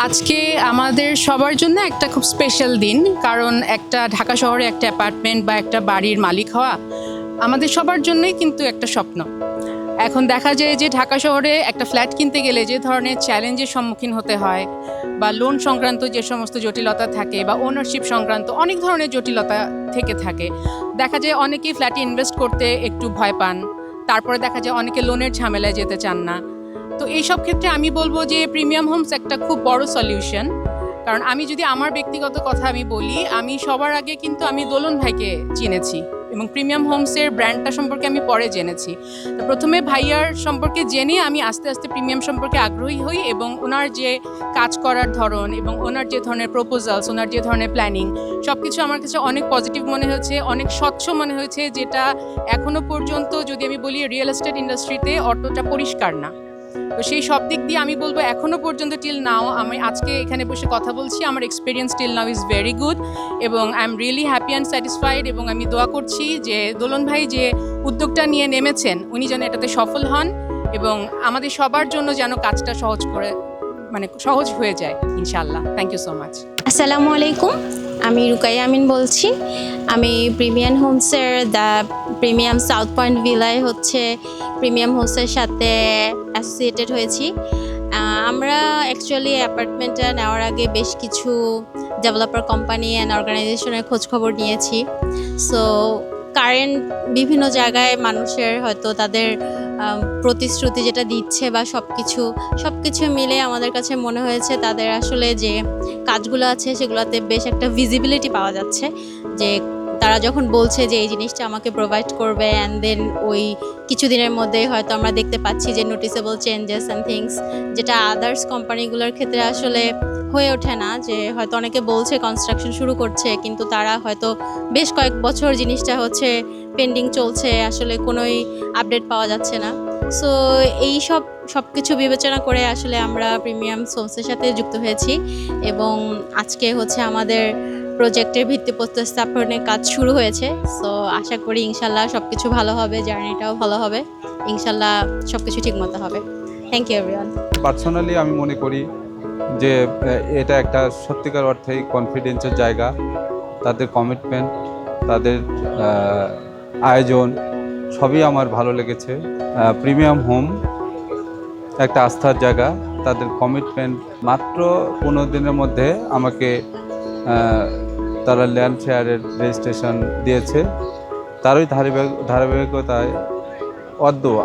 আজকে আমাদের সবার জন্য একটা খুব স্পেশাল দিন, কারণ একটা ঢাকা শহরে একটা অ্যাপার্টমেন্ট বা একটা বাড়ির মালিক হওয়া আমাদের সবার জন্যই কিন্তু একটা স্বপ্ন। এখন দেখা যায় যে ঢাকা শহরে একটা ফ্ল্যাট কিনতে গেলে যে ধরনের চ্যালেঞ্জের সম্মুখীন হতে হয়, বা লোন সংক্রান্ত যে সমস্ত জটিলতা থাকে, বা ওনারশিপ সংক্রান্ত অনেক ধরনের জটিলতা থেকে থাকে, দেখা যায় অনেকেই ফ্ল্যাটে ইনভেস্ট করতে একটু ভয় পান। তারপরে দেখা যায় অনেকে লোনের ঝামেলায় যেতে চান না। তো এইসব ক্ষেত্রে আমি বলবো যে প্রিমিয়াম হোমস একটা খুব বড় সলিউশন। কারণ আমি যদি আমার ব্যক্তিগত কথা আমি বলি, আমি সবার আগে কিন্তু আমি দোলন ভাইকে চিনেছি এবং প্রিমিয়াম হোমসের ব্র্যান্ডটা সম্পর্কে আমি পরে জেনেছি। তো প্রথমে ভাইয়ার সম্পর্কে জেনে আমি আস্তে আস্তে প্রিমিয়াম সম্পর্কে আগ্রহী হই, এবং ওনার যে কাজ করার ধরন এবং ওনার যে ধরনের প্রপোজালস, ওনার যে ধরনের প্ল্যানিং, সব কিছু আমার কাছে অনেক পজিটিভ মনে হয়েছে, অনেক স্বচ্ছ মনে হয়েছে, যেটা এখনও পর্যন্ত যদি আমি বলি রিয়েল এস্টেট ইন্ডাস্ট্রিতে অতটা পরিষ্কার না। তো সেই সব দিক দিয়ে আমি বলবো এখনও পর্যন্ত টিল নাও, আমি আজকে এখানে বসে কথা বলছি, আমার experience till now is very good, এবং I am really happy and satisfied. এবং আমি দোয়া করছি যে দোলন ভাই যে উদ্যোগটা নিয়ে নেমেছেন উনি যেন এটাতে সফল হন, এবং আমাদের সবার জন্য যেন কাজটা সহজ হয়ে যায় ইনশাআল্লাহ। Thank you so much. আসসালামু আলাইকুম, আমি রুকাইয়া আমিন বলছি। আমি প্রিমিয়াম হোমসের দ্য প্রিমিয়াম সাউথ পয়েন্ট ভিলায় প্রিমিয়াম হোমসের সাথে অ্যাসোসিয়েটেড হয়েছি। আমরা অ্যাকচুয়ালি অ্যাপার্টমেন্টটা নেওয়ার আগে বেশ কিছু ডেভেলপার কোম্পানি অ্যান্ড অর্গানাইজেশনের খোঁজখবর নিয়েছি। সো কারেন্ট বিভিন্ন জায়গায় মানুষের হয়তো তাদের প্রতিশ্রুতি যেটা দিচ্ছে বা সব কিছু মিলে আমাদের কাছে মনে হয়েছে তাদের আসলে যে কাজগুলো আছে সেগুলোতে বেশ একটা ভিজিবিলিটি পাওয়া যাচ্ছে, যে তারা যখন বলছে যে এই জিনিসটা আমাকে প্রোভাইড করবে, অ্যান্ড দেন ওই কিছুদিনের মধ্যে হয়তো আমরা দেখতে পাচ্ছি যে নোটিসেবল চেঞ্জেস অ্যান্ড থিংস, যেটা আদার্স কোম্পানিগুলোর ক্ষেত্রে আসলে হয়ে ওঠে না। যে হয়তো অনেকে বলছে কনস্ট্রাকশন শুরু করছে, কিন্তু তারা হয়তো বেশ কয়েক বছর জিনিসটা পেন্ডিং চলছে, আসলে কোনোই আপডেট পাওয়া যাচ্ছে না। সো এই সব কিছু বিবেচনা করে আসলে আমরা প্রিমিয়াম হোমসের সাথে যুক্ত হয়েছি, এবং আজকে আমাদের প্রজেক্টের ভিত্তিপ্রস্তর স্থাপনের কাজ শুরু হয়েছে। সো আশা করি ইনশাল্লাহ সব কিছু ভালো হবে, জার্নিটাও ভালো হবে, ইনশাল্লাহ সব কিছু ঠিকমতো হবে। Thank you everyone. পার্সোনালি আমি মনে করি যে এটা একটা সত্যিকার অর্থেই কনফিডেন্সের জায়গা। তাদের কমিটমেন্ট, তাদের আয়োজন সবই আমার ভালো লেগেছে। প্রিমিয়াম হোম একটা আস্থার জায়গা, তাদের কমিটমেন্ট। মাত্র 15 দিনের মধ্যে আমাকে তারা ল্যান্ড শেয়ারের রেজিস্ট্রেশন দিয়েছে। তারই ধারাবাহিকতায়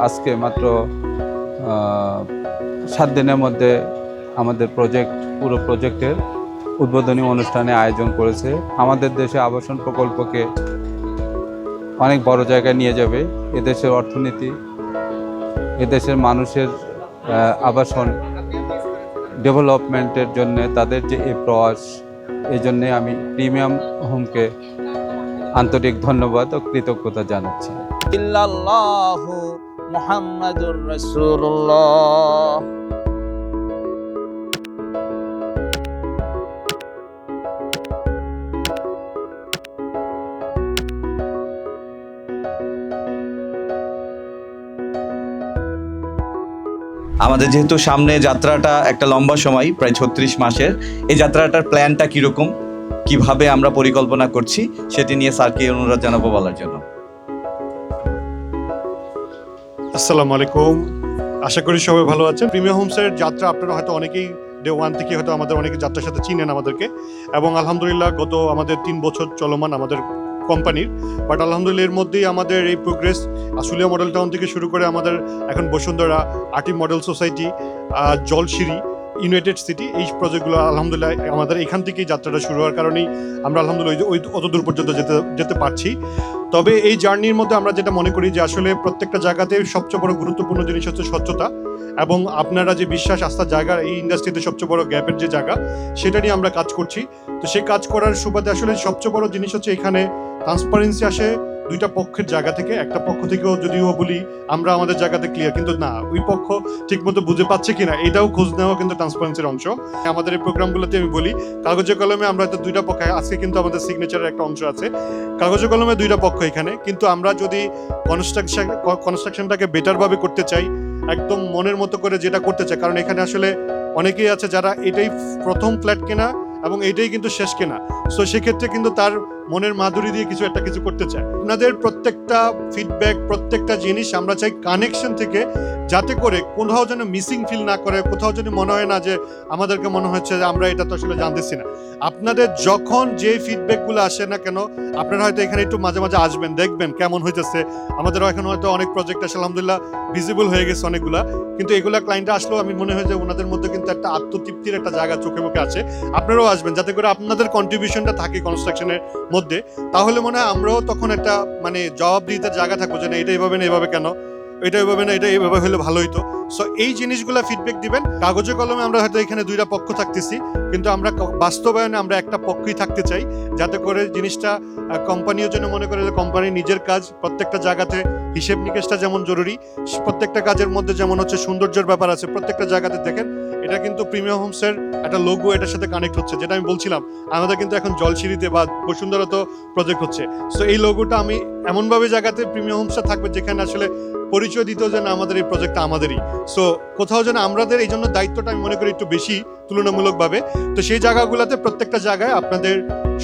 আজকে মাত্র 7 দিনের মধ্যে আমাদের পুরো প্রজেক্টের উদ্বোধনী অনুষ্ঠানে আয়োজন করেছে। আমাদের দেশে আবাসন প্রকল্পকে অনেক বড় জায়গায় নিয়ে যাবে। এদেশের অর্থনীতি, এদেশের মানুষের আবাসন ডেভেলপমেন্টের জন্য তাদের যে এই প্রয়াস, এই জন্যে আমি প্রিমিয়াম হোমকে আন্তরিক ধন্যবাদ ও কৃতজ্ঞতা জানাচ্ছি। ইল্লাল্লাহু মুহাম্মাদুর রাসূলুল্লাহ। আমাদের যেহেতু সামনে যাত্রাটা একটা লম্বা সময়, প্রায় 36 মাসের, এই যাত্রাটার প্ল্যানটা কীরকম, কিভাবে আমরা পরিকল্পনা করছি, সেটি নিয়ে স্যারকে অনুরোধ জানাবো বলার জন্য। আসসালামু আলাইকুম, আশা করি সবাই ভালো আছেন। প্রিমিয়াম হোমসের যাত্রা আপনারা হয়তো অনেকেই ডে 1 থেকে হয়তো আমাদের অনেকে যাত্রার সাথে চিনেন আমাদেরকে, এবং আলহামদুলিল্লাহ গত আমাদের 3 বছর চলমান আমাদের কোম্পানির। বাট আলহামদুলিল্লাহ এর মধ্যেই আমাদের এই প্রোগ্রেস আশুলিয়া মডেল টাউন থেকে শুরু করে আমাদের এখন Bashundhara, RT model society, Jolshiri, United city, এই প্রজেক্টগুলো আলহামদুলিল্লাহ আমাদের এখান থেকেই যাত্রাটা শুরু হওয়ার কারণেই আমরা আলহামদুলিল্লাহ অত দূর পর্যন্ত যেতে পারছি। তবে এই জার্নির মধ্যে আমরা যেটা মনে করি যে আসলে প্রত্যেকটা জায়গাতে সবচেয়ে বড় গুরুত্বপূর্ণ জিনিস হচ্ছে স্বচ্ছতা, এবং আপনারা যে বিশ্বাস আস্থার জায়গা, এই ইন্ডাস্ট্রিতে সবচেয়ে বড় গ্যাপের যে জায়গা, সেটা নিয়ে আমরা কাজ করছি। তো সেই কাজ করার সুবাদে আসলে সবচেয়ে বড় জিনিস হচ্ছে এখানে ট্রান্সপারেন্সি আসে দুইটা পক্ষের জায়গা থেকে। একটা পক্ষ থেকেও যদিও বলি আমরা আমাদের জায়গাতে ক্লিয়ার, কিন্তু না, ওই পক্ষ ঠিকমতো বুঝে পাচ্ছে কিনা এটাও খোঁজ নেওয়া কিন্তু ট্রান্সপারেন্সির অংশ। আমাদের এই প্রোগ্রামগুলোতে আমি বলি কাগজে কলমে আমরা হয়তো দুইটা পক্ষ, আজকে কিন্তু আমাদের সিগনেচারের একটা অংশ আছে, কাগজে কলমে দুইটা পক্ষ এখানে, কিন্তু আমরা যদি কনস্ট্রাকশনটাকে বেটারভাবে করতে চাই, একদম মনের মতো করে যেটা করতে চাই, কারণ এখানে আসলে অনেকেই আছে যারা এটাই প্রথম ফ্ল্যাট কেনা এবং এটাই কিন্তু শেষ কেনা। সো সেক্ষেত্রে কিন্তু তার মনের মাধুরী দিয়ে কিছু করতে চায়। আপনাদের প্রত্যেকটা ফিডব্যাক, প্রত্যেকটা জিনিস আমরা চাই কানেকশন থেকে, যাতে করে কোথাও যেন মিসিং ফিল না করে, কোথাও যেন মনে হয় না যে আমাদেরকে মনে হচ্ছে যে আমরা এটা তো আসলে জানতেছি না। আপনাদের যখন যে ফিডব্যাকগুলো আসে না কেন, আপনারা হয়তো এখানে একটু মাঝে মাঝে আসবেন, দেখবেন কেমন হইতেছে। আমাদেরও এখন হয়তো অনেক প্রজেক্ট আসলে আলহামদুলিল্লাহ ভিজিবল হয়ে গেছে অনেকগুলা, কিন্তু এগুলা ক্লায়েন্টরা আসলেও আমি মনে হয় যে ওনাদের মধ্যে কিন্তু একটা আত্মতৃপ্তির একটা জায়গা চোখে মুখে আছে। আপনারাও আসবেন, যাতে করে আপনাদের কন্ট্রিবিউশনটা থাকে কনস্ট্রাকশনের মধ্যে। তাহলে মনে হয় আমরাও তখন একটা মানে জবাবদিহিতার জায়গা থাকবো যে না, এটা এইভাবে না এইভাবে কেন, এটা এইভাবে না এটা এইভাবে হলে ভালো হইতো। সো এই জিনিসগুলো ফিডব্যাক দিবেন। কাগজে কলমে আমরা হয়তো এখানে দুইটা পক্ষ থাকতেছি, কিন্তু আমরা বাস্তবায়নে আমরা একটা পক্ষই থাকতে চাই, যাতে করে জিনিসটা কোম্পানিও যেন মনে করে যে কোম্পানি নিজের কাজ, প্রত্যেকটা জায়গাতে হিসেব নিকেশটা যেমন জরুরি, প্রত্যেকটা কাজের মধ্যে যেমন হচ্ছে সৌন্দর্যের ব্যাপার আছে, প্রত্যেকটা জায়গাতে দেখেন এটা কিন্তু প্রিমিয়াম হোমসের একটা লোগো এটার সাথে কানেক্ট হচ্ছে। যেটা আমি বলছিলাম, আমাদের কিন্তু এখন জলসিঁড়িতে বা বসুন্ধরাত প্রজেক্ট হচ্ছে। সো এই লোগোটা আমি এমনভাবে জায়গাতে প্রিমিয়াম হোমসটা থাকবে যেখানে আসলে পরিচয় দিত যে না, আমাদের এই প্রজেক্টটা আমাদেরই। সো কোথাও যেন আমাদের এই জন্য দায়িত্বটা আমি মনে করি একটু বেশি তুলনামূলকভাবে। তো সেই জায়গাগুলোতে প্রত্যেকটা জায়গায় আপনাদের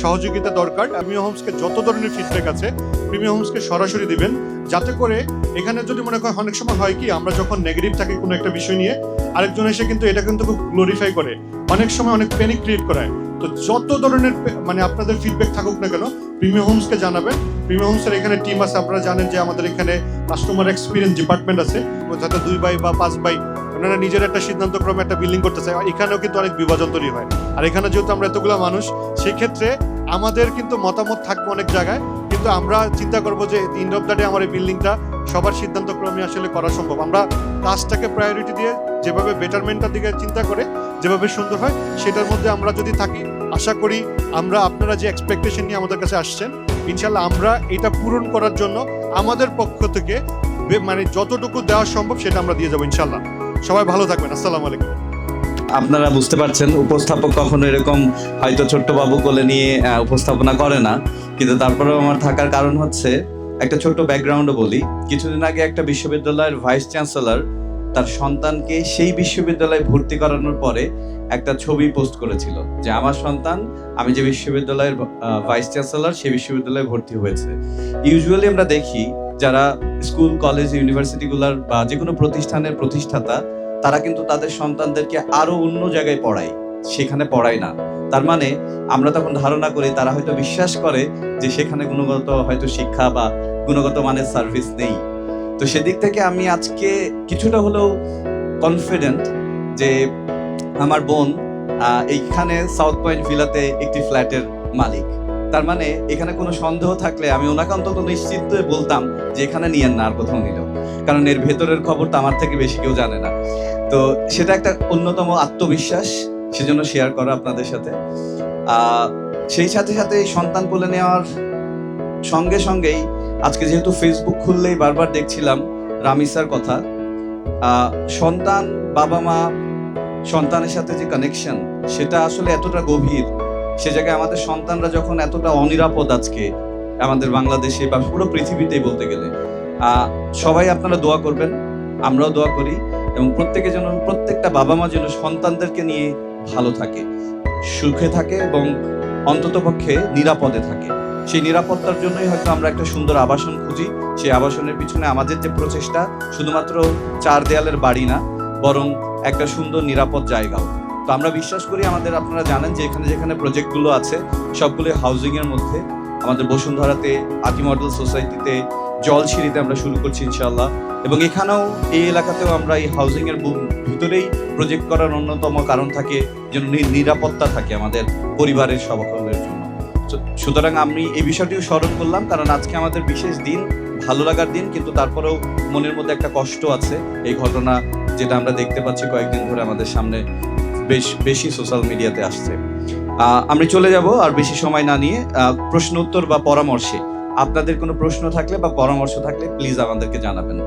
সহযোগিতা দরকার। প্রিমিয়াম হোমসকে যত ধরনের ফিডব্যাক আছে প্রিমিয়াম হোমসকে সরাসরি দিবেন, যাতে করে এখানে যদি মনে করেন অনেক সময় হয় কি, আমরা যখন নেগেটিভ থাকি কোনো একটা বিষয় নিয়ে, আরেকজন এসে কিন্তু এটা কিন্তু খুব গ্লোরিফাই করে, অনেক সময় অনেক প্যানিক ক্রিয়েট করায়। তো যত ধরনের মানে আপনাদের ফিডব্যাক থাকুক না কেন, প্রিমিয়াম হোমসকে জানাবেন। প্রিমিয়াম হোমসের এখানে টিম আছে, আপনারা জানেন যে আমাদের এখানে কাস্টমার এক্সপিরিয়েন্স ডিপার্টমেন্ট আছে, যাতে 2 বাই বা 5 বাই আপনারা নিজের একটা সিদ্ধান্ত ক্রমে একটা বিল্ডিং করতে চাই। এখানেও কিন্তু অনেক বিভাজন তৈরি হয়, আর এখানে যেহেতু আমরা এতগুলো মানুষ, সেই ক্ষেত্রে আমাদের কিন্তু মতামত থাকবে অনেক জায়গায়, কিন্তু আমরা চিন্তা করবো যে এন্ড অফ দ্য ডে আমার এই বিল্ডিংটা সবার সিদ্ধান্ত ক্রমে আসলে করা সম্ভব। আমরা কাজটাকে প্রায়োরিটি দিয়ে যেভাবে বেটারমেন্টের দিকে চিন্তা করে যেভাবে সুন্দর হয় সেটার মধ্যে আমরা যদি থাকি, আশা করি আমরা আপনারা যে এক্সপেকটেশন নিয়ে আমাদের কাছে আসছেন, ইনশাল্লাহ আমরা এটা পূরণ করার জন্য আমাদের পক্ষ থেকে মানে যতটুকু দেওয়া সম্ভব সেটা আমরা দিয়ে যাবো ইনশাল্লাহ। সবাই ভালো থাকবেন। আসসালামু আলাইকুম। আপনারা বুঝতে পারছেন, উপস্থাপক কখনো এরকম হয়তো ছোট্ট বাবু কোলে নিয়ে উপস্থাপনা করে না, কিন্তু তারপরেও আমার থাকার কারণ হচ্ছে একটা ছোট্ট ব্যাকগ্রাউন্ডও বলি। কিছুদিন আগে একটা বিশ্ববিদ্যালয়ের ভাইস চ্যান্সেলর তার সন্তানকে সেই বিশ্ববিদ্যালয়ে ভর্তি করানোর পরে একটা ছবি পোস্ট করেছিল যে আমার সন্তান, আমি যে বিশ্ববিদ্যালয়ের ভাইস চ্যান্সেলর সেই বিশ্ববিদ্যালয়ে ভর্তি হয়েছে। ইউজুয়ালি আমরা দেখি যারা স্কুল, কলেজ, ইউনিভার্সিটিগুলোর বা যে কোনো প্রতিষ্ঠানের প্রতিষ্ঠাতা, তারা কিন্তু তাদের সন্তানদেরকে আরো অন্য জায়গায় পড়ায়, সেখানে পড়ায় না। তার মানে আমরা তখন ধারণা করি তারা হয়তো বিশ্বাস করে যে সেখানে গুণগত হয়তো শিক্ষা বা গুণগত মানের সার্ভিস নেই। তো সেদিক থেকে আমি আজকে কিছুটা হলেও কনফিডেন্ট যে আমার বোন এইখানে সাউথ পয়েন্ট ভিলাতে একটি ফ্ল্যাটের মালিক। তার মানে এখানে কোনো সন্দেহ থাকলে আমি ওনাকে অন্তত নিশ্চিত বলতাম যে এখানে নিয়েন না আর কোথাও নিল, কারণ এর ভেতরের খবর তো আমার থেকে বেশি কেউ জানে না। তো সেটা একটা অন্যতম আত্মবিশ্বাস, সেজন্য শেয়ার করা আপনাদের সাথে। সেই সাথে সাথে এই সন্তান কোলে নেওয়ার সঙ্গে সঙ্গেই আজকে যেহেতু ফেসবুক খুললেই বারবার দেখছিলাম রামিসার কথা। সন্তান, বাবা মা, সন্তানের সাথে যে কানেকশন, সেটা আসলে এতটা গভীর। সে জায়গায় আমাদের সন্তানরা যখন এতটা অনিরাপদ আজকে আমাদের বাংলাদেশে বা পুরো পৃথিবীতেই বলতে গেলে, সবাই আপনারা দোয়া করবেন, আমরাও দোয়া করি, এবং প্রত্যেকে যেন, প্রত্যেকটা বাবা মা যেন সন্তানদেরকে নিয়ে ভালো থাকে, সুখে থাকে এবং অন্ততপক্ষে নিরাপদে থাকে। সেই নিরাপত্তার জন্যই হয়তো আমরা একটা সুন্দর আবাসন খুঁজি। সেই আবাসনের পিছনে আমাদের যে প্রচেষ্টা, শুধুমাত্র 4 দেয়ালের বাড়ি না, বরং একটা সুন্দর নিরাপদ জায়গাও। তো আমরা বিশ্বাস করি আমাদের, আপনারা জানেন যে এখানে যেখানে প্রজেক্টগুলো আছে সবগুলো হাউজিংয়ের মধ্যে। আমাদের বসুন্ধরাতে, আকি মডেল সোসাইটিতে, জলসিঁড়িতে আমরা শুরু করছি ইনশাআল্লাহ, এবং এখানেও এই এলাকাতেও আমরা এই হাউজিংয়ের ভিতরেই প্রজেক্ট করার অন্যতম কারণ থাকে যেন নিরাপত্তা থাকে আমাদের পরিবারের সকলের জন্য। সুতরাং আমি এই বিষয়টিও স্মরণ করলাম, কারণ আজকে আমাদের বিশেষ দিন, ভালো লাগার দিন, কিন্তু তারপরেও মনের মধ্যে একটা কষ্ট আছে। এই ঘটনা যেটা আমরা দেখতে পাচ্ছি কয়েকদিন ধরে আমাদের সামনে বেশি সোশ্যাল মিডিয়াতে আসছে। আমি চলে যাব আর বেশি সময় না নিয়ে প্রশ্ন উত্তর বা পরামর্শে, আপনাদের কোনো প্রশ্ন থাকলে বা পরামর্শ থাকলে প্লিজ আমাদেরকে জানাবেন।